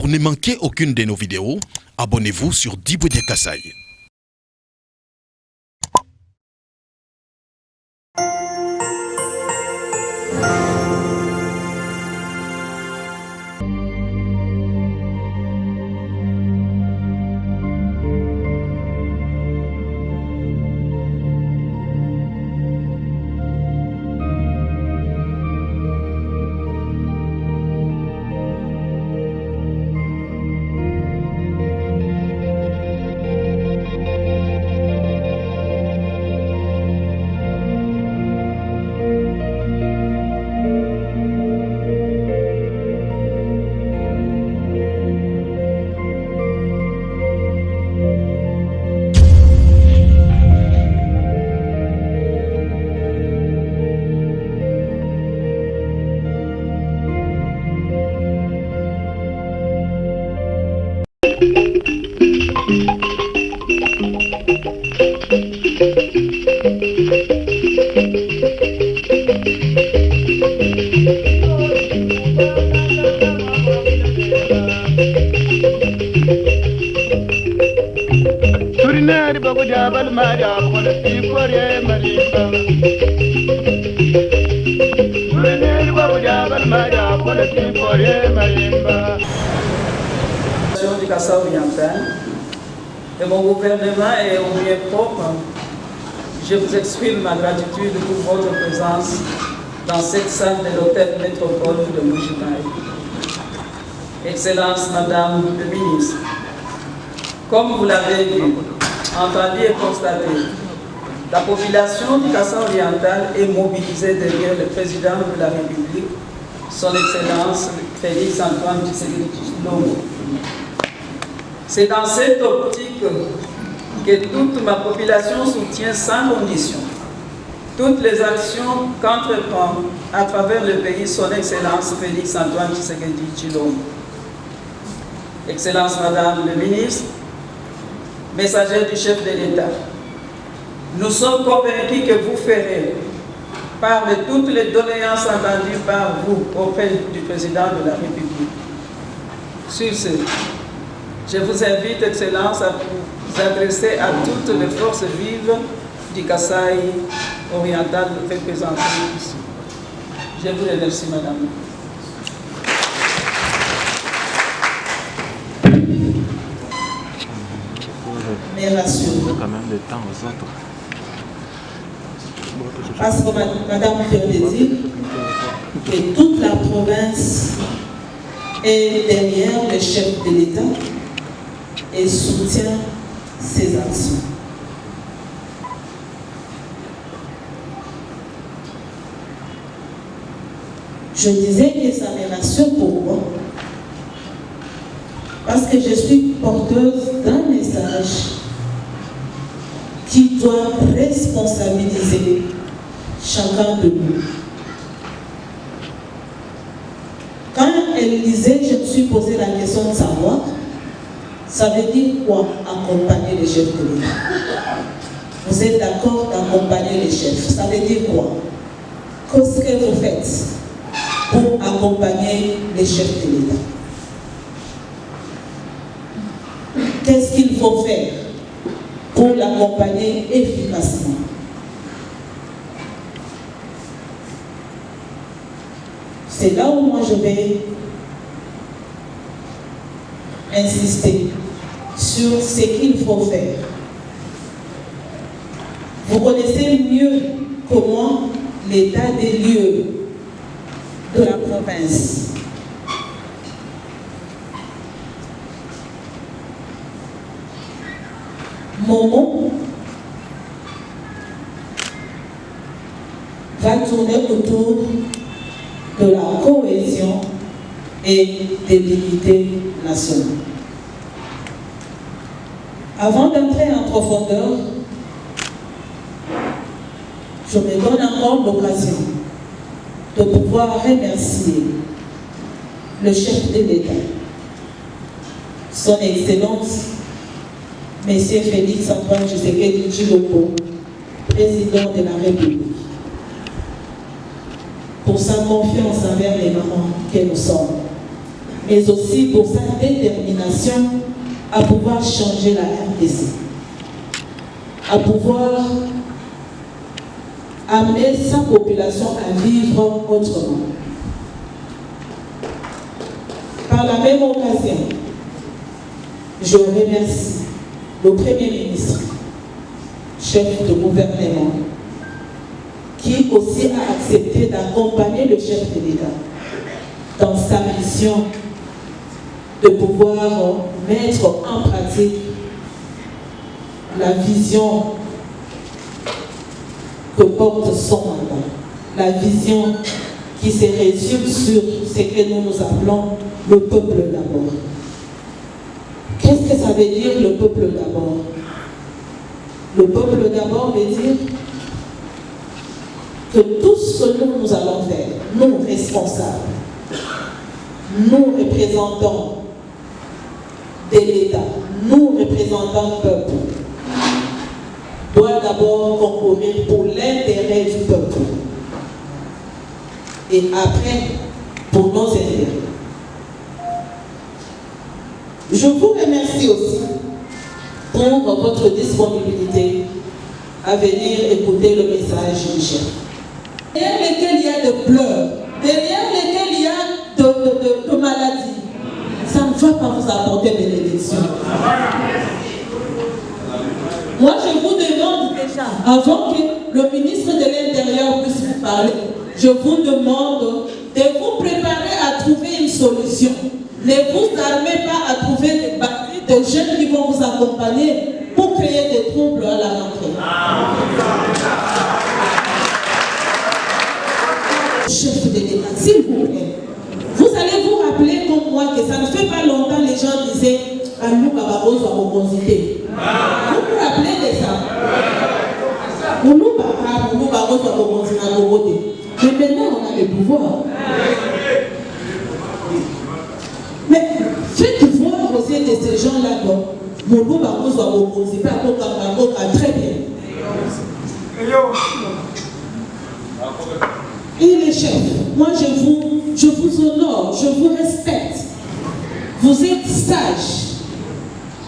Pour ne manquer aucune de nos vidéos, abonnez-vous sur Diboudia Kasai. Du Kasaï oriental, et mon gouvernement est au bien propre. Je vous exprime ma gratitude pour votre présence dans cette salle de l'hôtel métropole de Mbuji-Mayi. Excellence Madame le ministre, comme vous l'avez vu, entendu et constaté, la population du Kasaï oriental est mobilisée derrière le président de la République, son Excellence Félix Antoine Tshisekedi Tshilombo. C'est dans cette optique que toute ma population soutient sans condition toutes les actions qu'entreprend à travers le pays son Excellence Félix Antoine Tshisekedi Tshilombo. Excellence Madame le ministre, messagère du chef de l'État, nous sommes convaincus que vous ferez part de toutes les doléances entendues par vous auprès du président de la République. Sur ce, je vous invite, Excellence, à vous adresser à toutes les forces vives du Kasaï oriental représentées ici. Je vous remercie, Madame. Mais rassure. Quand même le temps aux autres. Parce que Madame vient de dire que toute la province est derrière le chef de l'État et soutient ses actions. Je disais que ça me rassure pour moi, parce que je suis porteuse d'un message qui doit responsabiliser chacun de nous. Quand elle disait, je me suis posé la question de savoir, ça veut dire quoi accompagner les chefs de l'État? Vous êtes d'accord d'accompagner les chefs? Ça veut dire quoi? Qu'est-ce que vous faites pour accompagner les chefs de l'État? Qu'est-ce qu'il faut faire pour l'accompagner efficacement? C'est là où moi je vais insister sur ce qu'il faut faire. Vous connaissez mieux que moi l'état des lieux de la province. Momo va tourner autour de la cohésion et de l'unité nationale. Avant d'entrer en profondeur, je me donne encore l'occasion de pouvoir remercier le chef de l'État, son Excellence, M. Félix Antoine Tshisekedi Tshilombo, président de la République, pour sa confiance envers les mamans que nous sommes. mais aussi pour sa détermination à pouvoir changer la RDC, à pouvoir amener sa population à vivre autrement. Par la même occasion, je remercie le Premier ministre, chef de gouvernement, qui aussi a accepté d'accompagner le chef de l'État dans sa mission de pouvoir mettre en pratique la vision que porte son mandat, la vision qui se résume sur ce que nous appelons le peuple d'abord. Qu'est-ce que ça veut dire le peuple d'abord? Le peuple d'abord veut dire que tout ce que nous allons faire, nous responsables, nous représentants de l'État, nous représentants du peuple, doit d'abord concourir pour l'intérêt du peuple et après pour nos intérêts. Je vous remercie aussi pour votre disponibilité à venir écouter le message du chef. Derrière lesquels il y a de pleurs, derrière lesquels il y a de maladies, ça ne va pas vous apporter bénédiction. Moi, je vous demande déjà, avant que le ministre de l'Intérieur puisse vous parler, je vous demande de vous préparer à trouver une solution. Ne vous armez pas à trouver des batteries de jeunes qui vont vous accompagner pour créer des troubles à la rentrée. Chef de l'État, s'il vous plaît, vous allez vous rappeler comme moi que ça ne fait pas longtemps les gens disaient à nous, Babaros, à vos consulter. Vous vous rappelez de ça? Nous, Babaros, à vos consulter. Mais maintenant, on a le pouvoir. Mais faites voir aussi de ces gens-là, Moulou Babaros, à vos consulter, très bien. Et les chefs, moi je vous honore, je vous respecte. Vous êtes sages.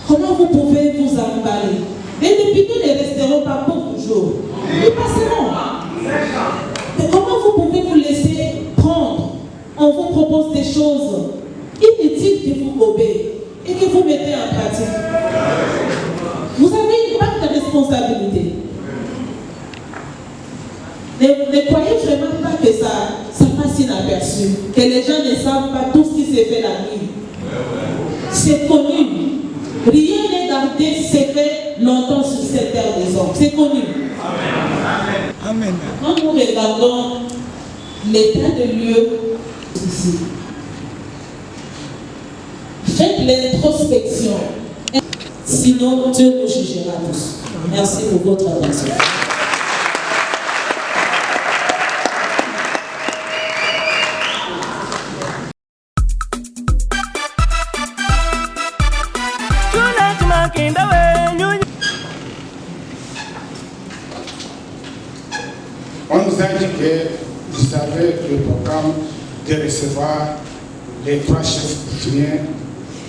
Comment vous pouvez vous emballer? Les députés ne resteront pas pour toujours. Ils passeront. Mais comment vous pouvez vous laisser prendre? On vous propose des choses inutiles que vous gobez et que vous mettez en pratique. Vous avez une part de responsabilité. Ne croyez vraiment pas que ça passe inaperçu, que les gens ne savent pas tout ce qui s'est fait la nuit. C'est connu. Rien n'est gardé secret longtemps sur cette terre des hommes. C'est connu. Amen. Quand nous regardons l'état de lieu ici, faites l'introspection. Sinon, Dieu nous jugera tous. Merci pour votre attention. On nous a dit que vous avez le programme de recevoir les 3 chefs coutumiers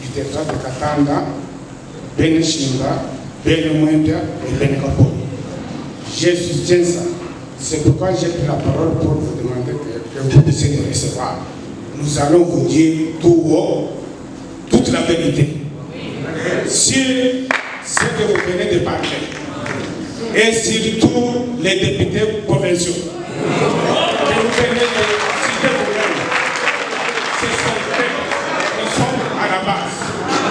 du territoire de Katanga, Beneshinga, Benemwenda et Benekapo. Je soutiens ça. C'est pourquoi j'ai pris la parole pour vous demander que vous puissiez nous recevoir. Nous allons vous dire tout haut, toute la vérité sur ce que vous venez de parler. Et surtout les députés provinciaux. Que vous venez de citer vous-même. Nous sommes à la base.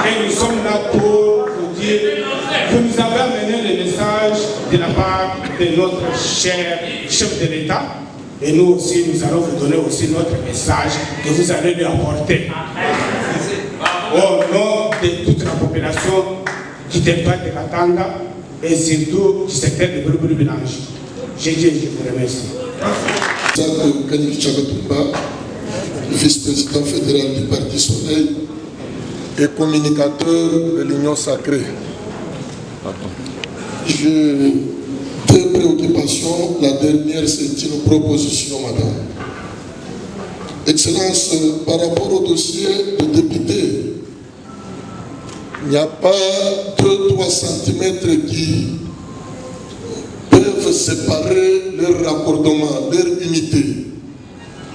Et nous sommes là pour vous dire que vous nous avez amené le message de la part de notre cher chef de l'État. Et nous aussi, nous allons vous donner aussi notre message que vous allez lui apporter. Au nom de toute la population du territoire de Katanga, et surtout du secteur de Bruburu-Bilange. Je vous remercie. Kanyiki Chagatumba, vice-président fédéral du Parti Soleil et communicateur de l'Union Sacrée. J'ai 2 préoccupations. La dernière, c'est une proposition, madame. Excellence, par rapport au dossier de député, il n'y a pas 2-3 cm qui peuvent séparer leur raccordement, leur unité.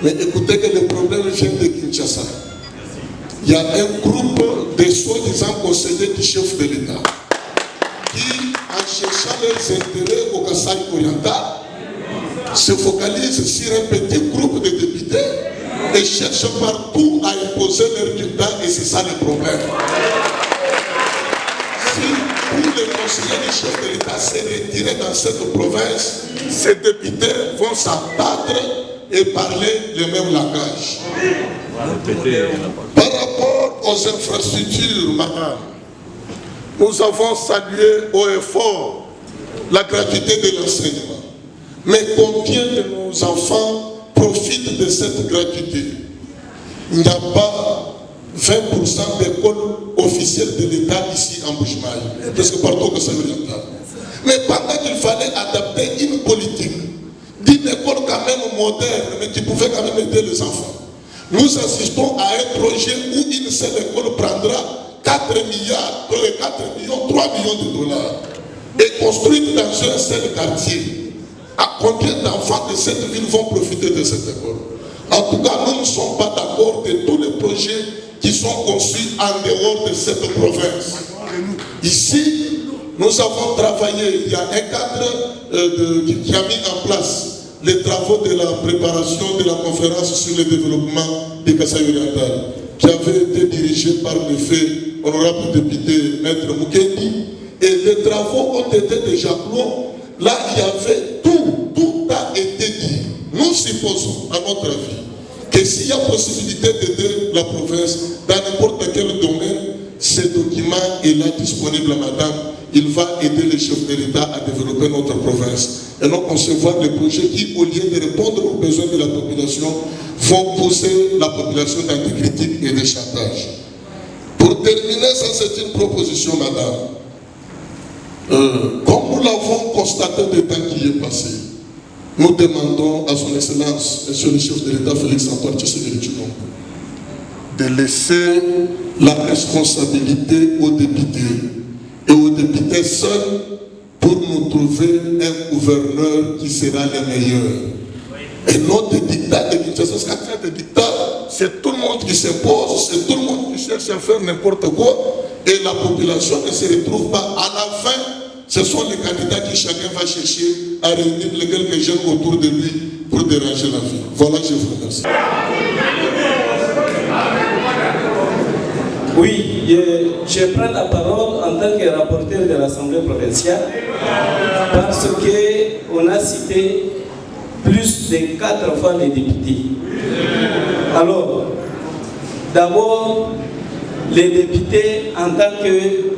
Mais écoutez que le problème vient de Kinshasa. Il y a un groupe de soi-disant conseillers du chef de l'État qui, en cherchant leurs intérêts au Kassai oriental, se focalisent sur un petit groupe de députés et cherchent partout à imposer leur dictat, et c'est ça le problème. Si tous les conseillers du chef de l'État se retiraient dans cette province, ces députés vont s'abattre et parler le même langage. Par rapport aux infrastructures, madame, nous avons salué haut et fort la gratuité de l'enseignement. Mais combien de nos enfants profitent de cette gratuité? Il n'y a pas 20% d'écoles officielles de l'État ici en Bujimaï, presque partout au Kassai oriental. Mais pendant qu'il fallait adapter une politique d'une école quand même moderne, mais qui pouvait quand même aider les enfants, nous assistons à un projet où une seule école prendra 4 millions, 3 millions de dollars et construite dans un seul quartier. À combien d'enfants de cette ville vont profiter de cette école? En tout cas, nous ne sommes pas d'accord de tous les projets qui sont conçus en dehors de cette province. Ici, nous avons travaillé, il y a un cadre qui a mis en place les travaux de la préparation de la conférence sur le développement du Kassai oriental, qui avait été dirigé par le fait honorable député Maître Mukendi, et les travaux ont été déjà clos. Là, il y avait tout a été dit. Nous supposons, à notre avis, que s'il y a possibilité d'aider la province dans n'importe quel domaine, ce document est là disponible à madame. Il va aider les chefs de l'État à développer notre province et non concevoir des projets qui, au lieu de répondre aux besoins de la population, vont pousser la population dans des critiques et des chantages. Pour terminer, ça c'est une proposition, madame. Comme nous l'avons constaté des temps qui est passé, nous demandons à son Excellence, Monsieur le chef de l'État Félix-Antoine Tshisekedi Tshilombo, de laisser la responsabilité aux députés et aux députés seuls pour nous trouver un gouverneur qui sera le meilleur. Et non des dictats de Kinshasa. Parce qu'en des dictats, c'est tout le monde qui s'impose, c'est tout le monde qui cherche à faire n'importe quoi, et la population ne se retrouve pas. À la fin, ce sont les candidats qui chacun va chercher à réunir les quelques jeunes autour de lui pour déranger la vie. Voilà, je vous remercie. Oui, je prends la parole en tant que rapporteur de l'Assemblée provinciale parce qu'on a cité plus de 4 fois les députés. Alors, d'abord, les députés en tant que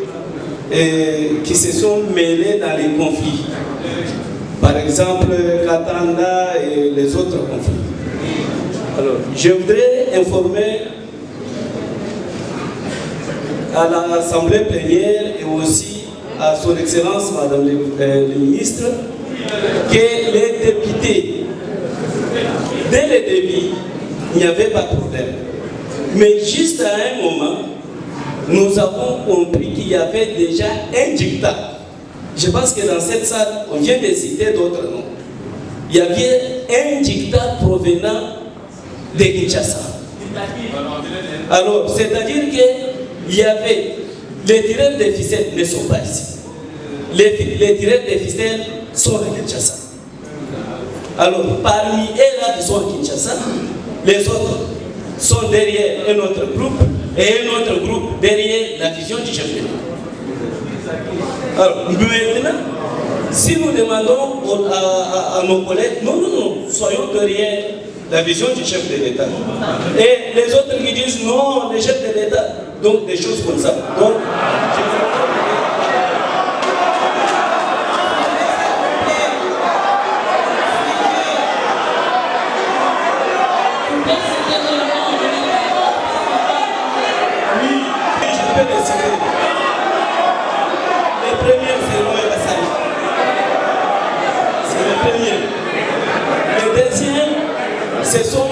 qui se sont mêlés dans les conflits. Par exemple, Katanga et les autres conflits. Alors, je voudrais informer à l'Assemblée plénière et aussi à son Excellence, Madame le ministre, que les députés, dès le début, il n'y avait pas de problème. Mais juste à un moment, nous avons compris qu'il y avait déjà un dictat. Je pense que dans cette salle, on vient de citer d'autres noms. Il y avait un dictat provenant de Kinshasa. Alors, c'est-à-dire qu'il y avait les tireurs de ficelles ne sont pas ici. Les tireurs de ficelles sont à Kinshasa. Alors, parmi eux là qui sont à Kinshasa, les autres sont derrière un autre groupe et un autre groupe derrière la vision du chef de l'État. Alors, maintenant, si nous demandons à nos collègues, non, soyons derrière la vision du chef de l'État. Et les autres qui disent non, le chef de l'État, donc des choses comme ça. Donc, ce sont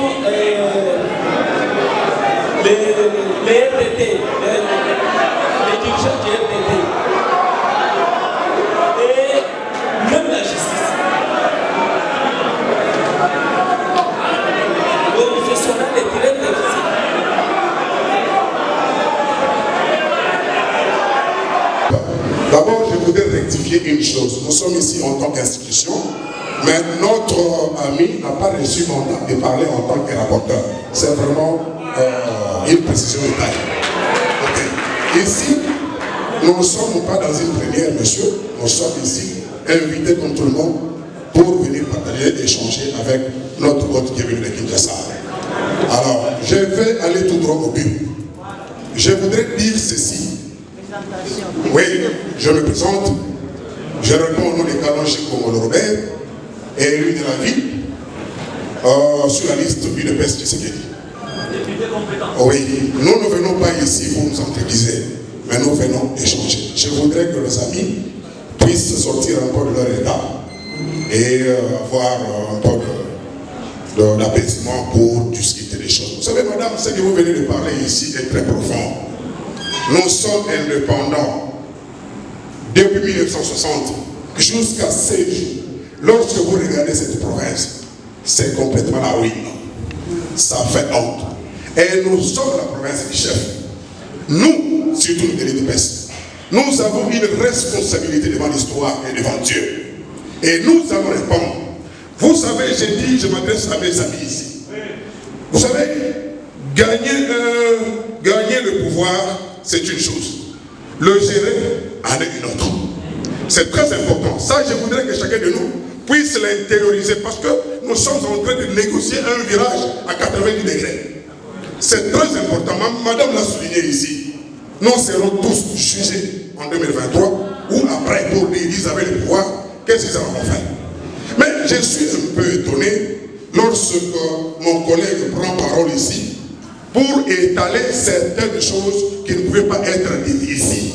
rectifier une chose. Nous sommes ici en tant qu'institution, mais notre ami n'a pas reçu mandat de parler en tant que rapporteur. C'est vraiment une précision de taille. Okay. Ici, nous ne sommes pas dans une première, monsieur. Nous sommes ici invités comme tout le monde pour venir partager et échanger avec notre hôte qui est venu de Kinshasa. Alors, je vais aller tout droit au but. Je voudrais dire ceci. Oui, je me présente. Je réponds au nom de Kalonji Kongolo Robert, élu de la ville, sur la liste du UDPS Tshisekedi. Oui, nous ne venons pas ici pour nous entretenir, mais nous venons échanger. Je voudrais que nos amis puissent sortir encore de leur état et avoir un peu d'apaisement pour discuter des choses. Vous savez, madame, ce que vous venez de parler ici est très profond. Nous sommes indépendants depuis 1960 jusqu'à ces jours. Lorsque vous regardez cette province, c'est complètement la ruine. Ça fait honte. Et nous sommes la province du chef. Nous, surtout nous de l'UDPS, nous avons une responsabilité devant l'histoire et devant Dieu. Et nous allons répondre. Vous savez, j'ai dit, je m'adresse à mes amis ici. Vous savez, gagner le pouvoir, c'est une chose. Le gérer en est une autre. C'est très important. Ça, je voudrais que chacun de nous puisse l'intérioriser parce que nous sommes en train de négocier un virage à 90 degrés. C'est très important. Madame l'a souligné ici. Nous serons tous jugés en 2023 ou après pour dire qu'ils avaient le pouvoir. Qu'est-ce qu'ils allont faire? Mais je suis un peu étonné lorsque mon collègue prend parole ici pour étaler certaines choses qui ne pouvaient pas être dites ici.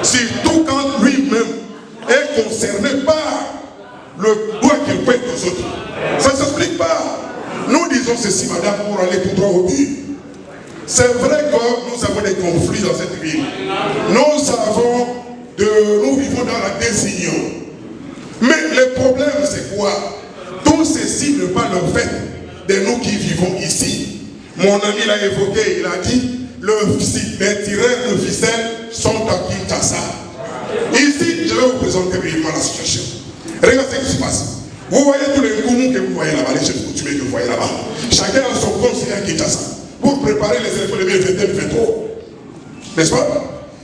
Surtout quand lui-même est concerné par le droit qu'il peut aux autres. Ça ne s'explique pas. Nous disons ceci, madame, pour aller tout droit au but. C'est vrai que nous avons des conflits dans cette ville. Nous vivons dans la désunion. Mais le problème, c'est quoi? Tout ceci n'est pas le fait de nous qui vivons ici. Mon ami l'a évoqué, il a dit, les tireurs de ficelle sont à Kinshasa. Ici, je vais vous présenter brièvement la situation. Regardez ce qui se passe. Vous voyez tous les goumous que vous voyez là-bas, les chefs coutumiers que vous voyez là-bas. Chacun a son conseiller à Kinshasa pour préparer les élections de 2022. N'est-ce pas?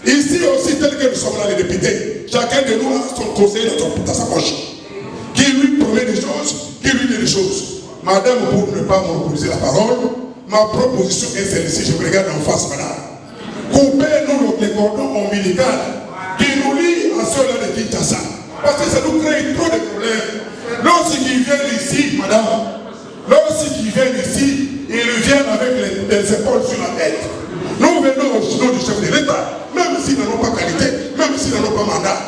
Ici aussi, tel que nous sommes là, les députés, chacun de nous a son conseiller dans sa poche. Qui lui promet des choses, qui lui dit des choses. Madame, pour ne pas monopoliser la parole, ma proposition est celle-ci, je vous regarde en face, madame. Coupez-nous les cordons ombilicaux qui nous lient à ceux-là de Kinshasa. Parce que ça nous crée trop de problèmes. Lorsqu'ils viennent ici, madame, lorsqu'ils viennent ici, ils viennent avec les épaules sur la tête. Nous venons au nom du chef de l'État, même s'ils n'en ont pas qualité, même s'ils n'en ont pas mandat.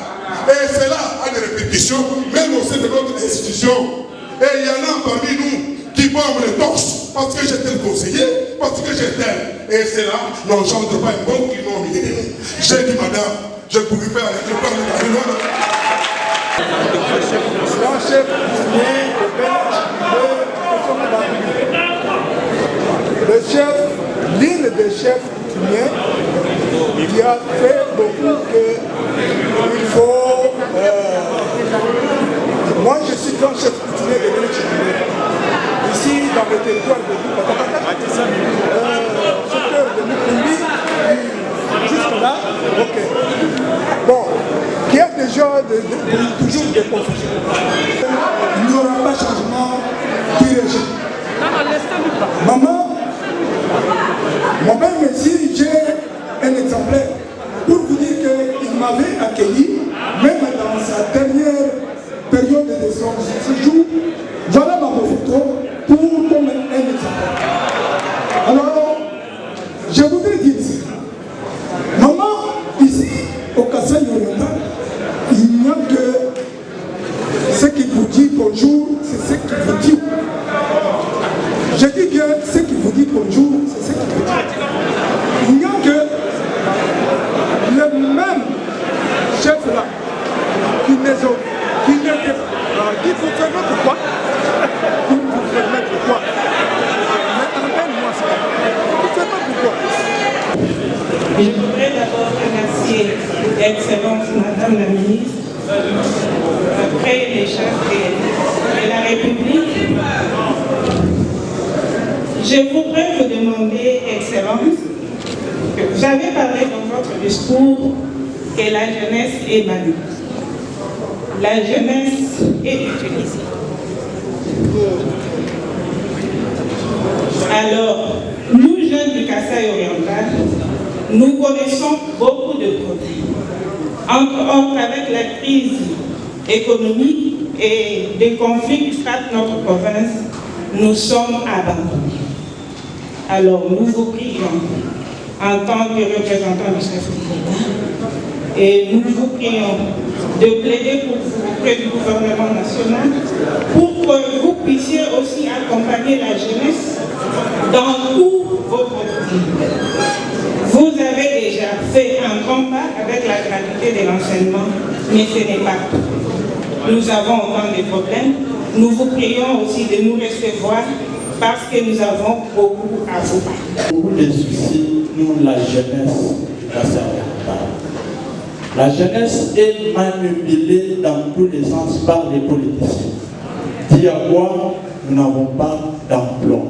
Et cela a des répercussions, même au sein de notre institution. Et il y en a parmi nous qui bombent les torches parce que j'étais le conseiller, parce que j'étais. Et cela n'engendre pas un bon climat au milieu de nous. J'ai dit, madame, je ne pouvais pas arrêter de parler de la loi. Grand chef le chef, l'une des chefs coutumiers, qui a fait beaucoup qu'il faut... moi, je suis grand chef coutumier de Bénin. Ici, dans le territoire de Boupatakata, secteur de Mukumbi, jusque-là, ok. Bon, il y a déjà toujours des confusions. Il n'y aura pas changement du régime. Maman, moi-même ici, j'ai un exemplaire pour vous dire qu'il m'avait accueilli, même dans sa dernière période de son séjour. Voilà ma photo pour comme un exemplaire. Alors, je voudrais dire ça. Maman, ici, au Kassai oriental, il n'y a que ce qui vous dit bonjour, c'est ce qui vous dit. Je dis bien ce qui vous dit bonjour, c'est ce qui vous dit. Il n'y a que le même chef là qui n'était pas. Il faut faire pourquoi? Il faut faire pourquoi? Mais emmène-moi ça. Il faut faire pourquoi? Je voudrais d'abord remercier Excellence Madame la Ministre après les chefs de la République, je voudrais vous demander, Excellence, que vous avez parlé dans votre discours que la jeunesse est manipulée. La jeunesse est utilisée. Alors, nous, jeunes du Kasaï oriental, nous connaissons beaucoup de problèmes. Entre autres, avec la crise économique et des conflits qui frappent notre province, nous sommes abandonnés. Alors, nous vous prions, en tant que représentants du chef de l'État, et nous vous prions de plaider pour vous auprès du gouvernement national pour que vous puissiez aussi accompagner la jeunesse dans tous vos projets. Vous avez déjà fait un grand pas avec la gratuité de l'enseignement, mais ce n'est pas tout. Nous avons encore des problèmes. Nous vous prions aussi de nous recevoir parce que nous avons beaucoup à vous parler. Beaucoup de soucis, nous, la jeunesse du Kasaï oriental. La jeunesse est manipulée dans tous les sens par les politiciens. Dit à quoi nous n'avons pas d'emploi.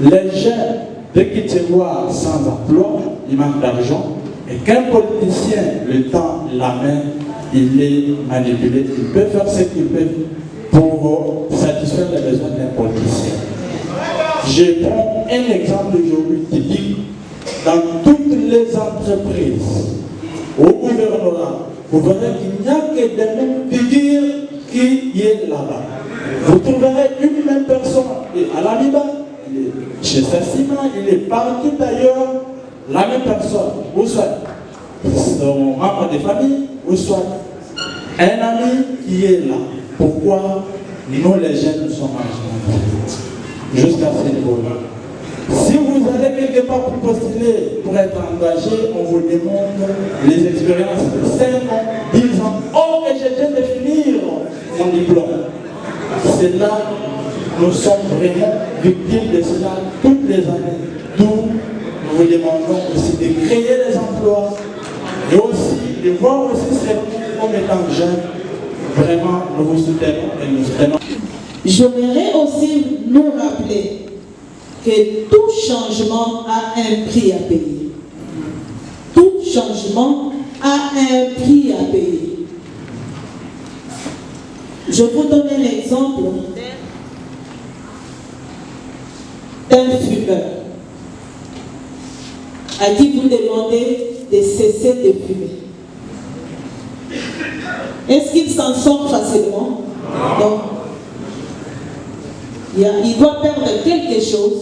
Les jeunes, dès qu'ils se voient sans emploi, ils manquent d'argent. Et qu'un politicien le tend la main, il est manipulé. Il peut faire ce qu'il peut pour satisfaire les besoins d'un politicien. Je prends un exemple aujourd'hui typique. Dans toutes les entreprises, au gouvernement, vous verrez qu'il n'y a que des mêmes figures qui est là-bas. Vous trouverez une même personne, et à la Liba, il est chez Sassima, il est partout d'ailleurs, la même personne, ou soit son membre de famille, ou soit un ami qui est là. Pourquoi nous les jeunes nous sommes marginalisés jusqu'à ce niveau-là? Si vous allez quelque part pour postuler, pour être engagé, on vous demande les expériences de 5 ans, 10 ans. Oh, et je viens de finir mon diplôme. C'est là, nous sommes vraiment victimes de cela toutes les années. D'où nous vous demandons aussi de créer des emplois et aussi de voir aussi ces comme étant jeunes. Vraiment, nous vous soutenons et nous soutenons. J'aimerais aussi nous rappeler que tout changement a un prix à payer. Tout changement a un prix à payer. Je vous donne un exemple d'un fumeur à qui vous demandez de cesser de fumer. Est-ce qu'il s'en sort facilement? Non. Il doit perdre quelque chose.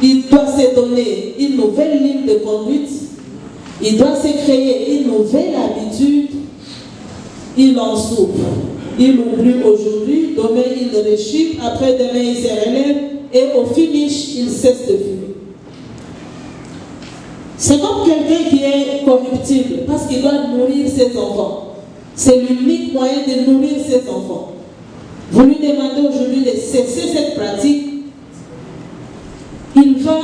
Il doit se donner une nouvelle ligne de conduite. Il doit se créer une nouvelle habitude. Il en souffre. Il oublie aujourd'hui, demain il réchute, après-demain il se relève et au finish il cesse de fumer. C'est comme quelqu'un qui est corruptible parce qu'il doit nourrir ses enfants. C'est l'unique moyen de nourrir ses enfants. Vous lui demandez aujourd'hui de cesser cette pratique, il va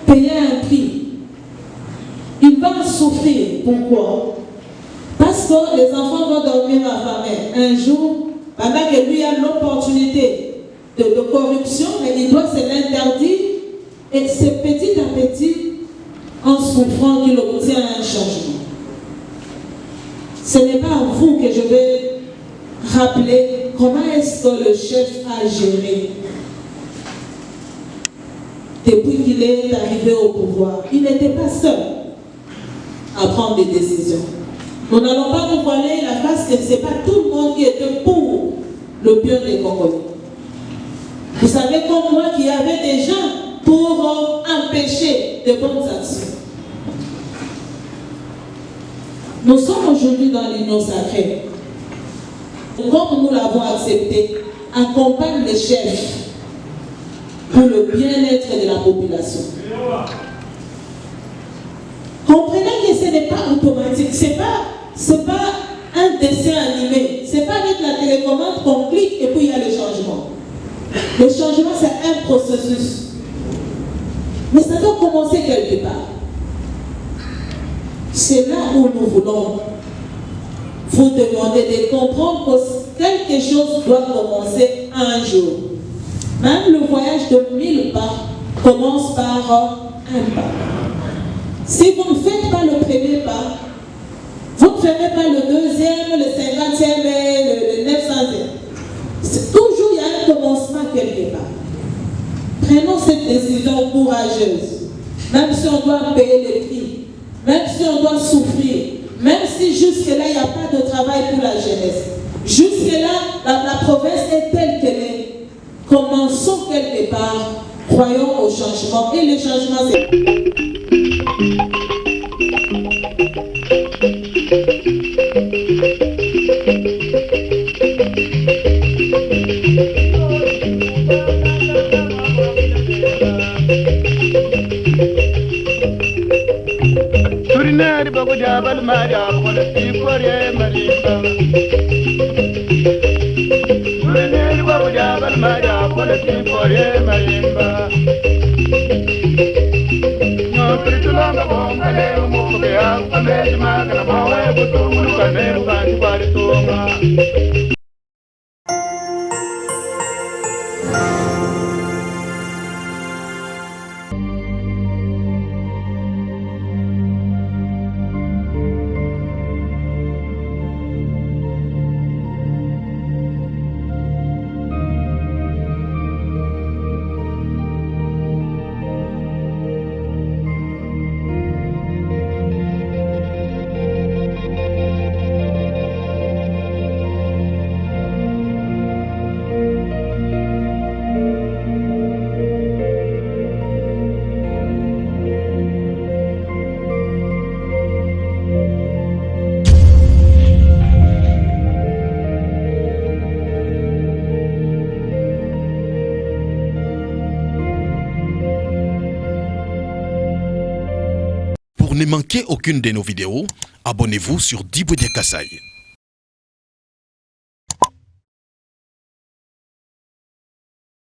payer un prix. Il va souffrir. Pourquoi? Parce que les enfants vont dormir affamés. Un jour, pendant que lui a l'opportunité de corruption, mais il doit se l'interdire. Et c'est petit à petit, en souffrant, qu'il obtient un changement. Ce n'est pas à vous que je vais rappeler comment est-ce que le chef a géré depuis qu'il est arrivé au pouvoir. Il n'était pas seul à prendre des décisions. Nous n'allons pas nous voiler la face que ce n'est pas tout le monde qui était pour le bien des Congolais. Vous savez comme moi qu'il y avait des gens pour empêcher de bonnes actions. Nous sommes aujourd'hui dans l'union sacrée. Comme nous l'avons accepté, accompagne les chefs pour le bien-être de la population. Comprenez que ce n'est pas automatique, ce n'est pas un dessin animé, ce n'est pas avec la télécommande qu'on clique et puis il y a le changement. Le changement, c'est un processus. Mais ça doit commencer quelque part. C'est là où nous voulons vous demander de comprendre que quelque chose doit commencer un jour. Même le voyage de 1000 pas commence par un pas. Si vous ne faites pas le premier pas, vous ne ferez pas le deuxième, le 50e et le 900e. Toujours il y a un commencement quelque part. Prenons cette décision courageuse. Même si on doit payer le prix, même si on doit souffrir, même si jusque-là il n'y a pas de travail pour la jeunesse. Jusque-là, la province est telle qu'elle est. Commençons quelque part, croyons au changement. Et le changement, c'est... Pour ne manquer aucune de nos vidéos, abonnez-vous sur Diboudia Kassaï.